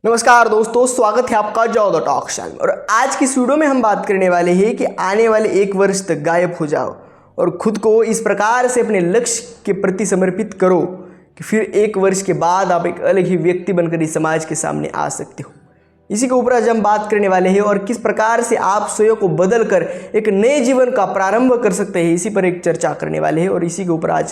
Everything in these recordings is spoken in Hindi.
नमस्कार दोस्तों, स्वागत है आपका जाओ द टॉक चैनल। और आज की इस वीडियो में हम बात करने वाले हैं कि आने वाले 1 वर्ष तक गायब हो जाओ और खुद को इस प्रकार से अपने लक्ष्य के प्रति समर्पित करो कि फिर 1 वर्ष के बाद आप एक अलग ही व्यक्ति बनकर इस समाज के सामने आ सकते हो। इसी के ऊपर आज हम बात करने वाले हैं और किस प्रकार से आप स्वयं को बदल कर एक नए जीवन का प्रारंभ कर सकते हैं, इसी पर एक चर्चा करने वाले हैं। और इसी के ऊपर आज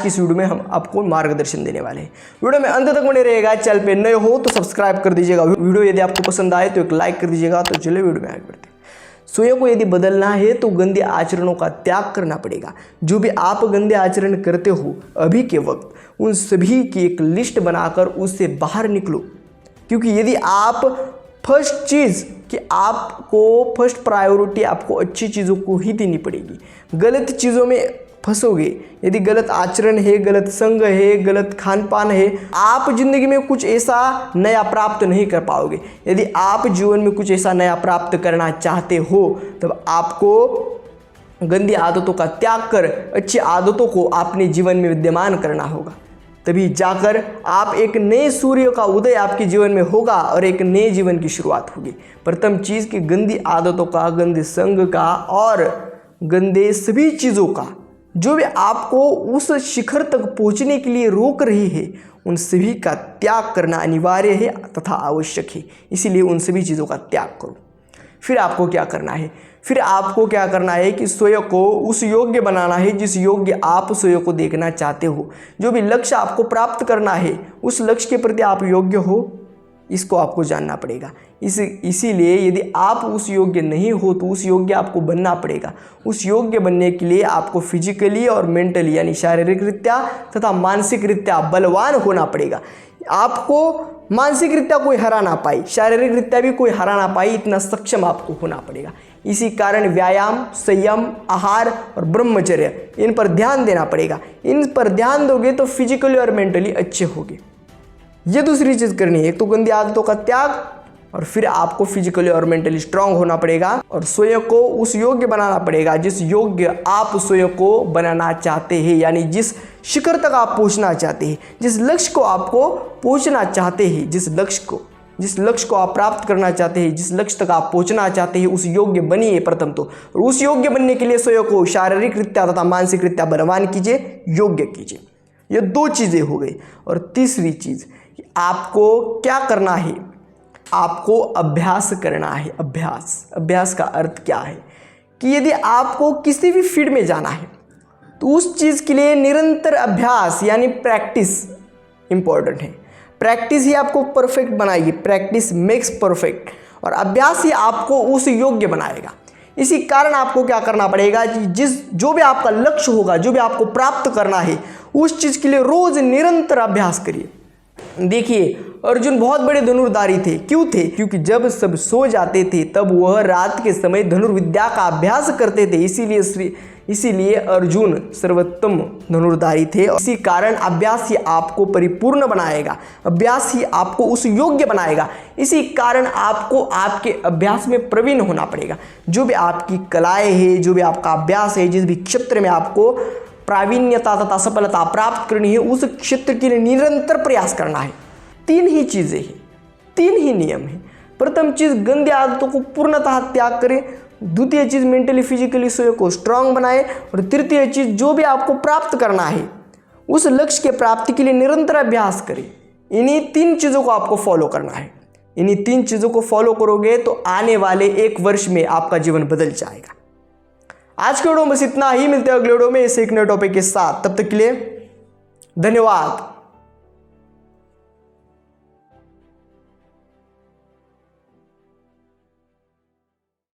की इस वीडियो में हम आपको मार्गदर्शन देने वाले हैं। वीडियो में अंत तक बने रहेगा। चैनल पे नए हो तो सब्सक्राइब कर दीजिएगा। वीडियो यदि आपको पसंद आए तो एक लाइक कर दीजिएगा। तो चलिए वीडियो में आगे बढ़ते हैं। स्वयं को यदि बदलना है तो गंदे आचरणों का त्याग करना पड़ेगा। जो भी आप गंदे आचरण करते हो अभी के वक्त, उन सभी की एक लिस्ट बनाकर उससे बाहर निकलो। क्योंकि यदि आप फर्स्ट चीज़ कि आपको फर्स्ट प्रायोरिटी आपको अच्छी चीज़ों को ही देनी पड़ेगी। गलत चीज़ों में फंसोगे, यदि गलत आचरण है, गलत संग है, गलत खान पान है, आप जिंदगी में कुछ ऐसा नया प्राप्त नहीं कर पाओगे। यदि आप जीवन में कुछ ऐसा नया प्राप्त करना चाहते हो तब आपको गंदी आदतों का त्याग कर अच्छी आदतों को अपने जीवन में विद्यमान करना होगा। तभी जाकर आप एक नए सूर्य का उदय आपके जीवन में होगा और एक नए जीवन की शुरुआत होगी। प्रथम चीज़ कि गंदी आदतों का, गंदे संग का और गंदे सभी चीज़ों का जो भी आपको उस शिखर तक पहुंचने के लिए रोक रही है, उन सभी का त्याग करना अनिवार्य है तथा आवश्यक है। इसीलिए उन सभी चीज़ों का त्याग करो। फिर आपको क्या करना है? फिर आपको क्या करना है कि स्वयं को उस योग्य बनाना है जिस योग्य आप स्वयं को देखना चाहते हो। जो भी लक्ष्य आपको प्राप्त करना है, उस लक्ष्य के प्रति आप योग्य हो, इसको आपको जानना पड़ेगा। इसीलिए यदि आप उस योग्य नहीं हो तो उस योग्य आपको बनना पड़ेगा। उस योग्य बनने के लिए आपको फिजिकली और मेंटली यानी शारीरिक रीत्या तथा मानसिक रीत्या बलवान होना पड़ेगा। आपको मानसिक रीत्या कोई हरा ना पाए, शारीरिक रीत्या भी कोई हरा ना पाए, इतना सक्षम आपको होना पड़ेगा। इसी कारण व्यायाम, संयम, आहार और ब्रह्मचर्य, इन पर ध्यान देना पड़ेगा। इन पर ध्यान दोगे तो फिजिकली और मेंटली अच्छे होगे। ये दूसरी चीज़ करनी है। एक तो गंदी आदतों का त्याग और फिर आपको फिजिकली और मेंटली स्ट्रांग होना पड़ेगा और स्वयं को उस योग्य बनाना पड़ेगा जिस योग्य आप स्वयं को बनाना चाहते हैं। यानी जिस शिखर तक आप पहुंचना चाहते हैं, जिस लक्ष्य को आपको पहुंचना चाहते हैं, जिस लक्ष्य को आप प्राप्त करना चाहते हैं, जिस लक्ष्य तक आप पहुंचना चाहते हैं, उस योग्य बनिए प्रथम तो। और उस योग्य बनने के लिए स्वयं को शारीरिक रीत्या तथा मानसिक रीत्या बलवान कीजिए, योग्य कीजिए। ये 2 चीज़ें हो गई। और तीसरी चीज़, आपको क्या करना है? आपको अभ्यास करना है। अभ्यास का अर्थ क्या है कि यदि आपको किसी भी फील्ड में जाना है तो उस चीज़ के लिए निरंतर अभ्यास यानी प्रैक्टिस इंपॉर्टेंट है। प्रैक्टिस ही आपको परफेक्ट बनाएगी। Practice makes perfect. और अभ्यास ही आपको उस योग्य बनाएगा। इसी कारण आपको क्या करना पड़ेगा कि जो भी आपका लक्ष्य होगा, जो भी आपको प्राप्त करना है, उस चीज़ के लिए रोज निरंतर अभ्यास करिए। देखिए, अर्जुन बहुत बड़े धनुर्धारी थे। क्यों थे? क्योंकि जब सब सो जाते थे तब वह रात के समय धनुर्विद्या का अभ्यास करते थे। इसीलिए अर्जुन सर्वोत्तम धनुर्धारी थे। इसी कारण अभ्यास ही आपको परिपूर्ण बनाएगा, अभ्यास ही आपको उस योग्य बनाएगा। इसी कारण आपको आपके अभ्यास में प्रवीण होना पड़ेगा। जो भी आपकी कलाएं हैं, जो भी आपका अभ्यास है, जिस भी क्षेत्र में आपको प्रावीण्यता तथा सफलता प्राप्त करनी है, उस क्षेत्र के लिए निरंतर प्रयास करना है। 3 ही चीज़ें हैं, 3 ही नियम हैं। प्रथम चीज़, गंदे आदतों को पूर्णतः त्याग करें। द्वितीय चीज़, मेंटली फिजिकली स्वयं को स्ट्रांग बनाए। और तृतीय चीज़, जो भी आपको प्राप्त करना है, उस लक्ष्य के प्राप्ति के लिए निरंतर अभ्यास करें। इन्हीं 3 चीज़ों को आपको फॉलो करना है। इन्हीं 3 चीज़ों को फॉलो करोगे तो आने वाले 1 वर्ष में आपका जीवन बदल जाएगा। आज के वीडियो में बस इतना ही। मिलते हैं अगले वीडियो में ऐसे एक नए टॉपिक के साथ। तब तक के लिए धन्यवाद।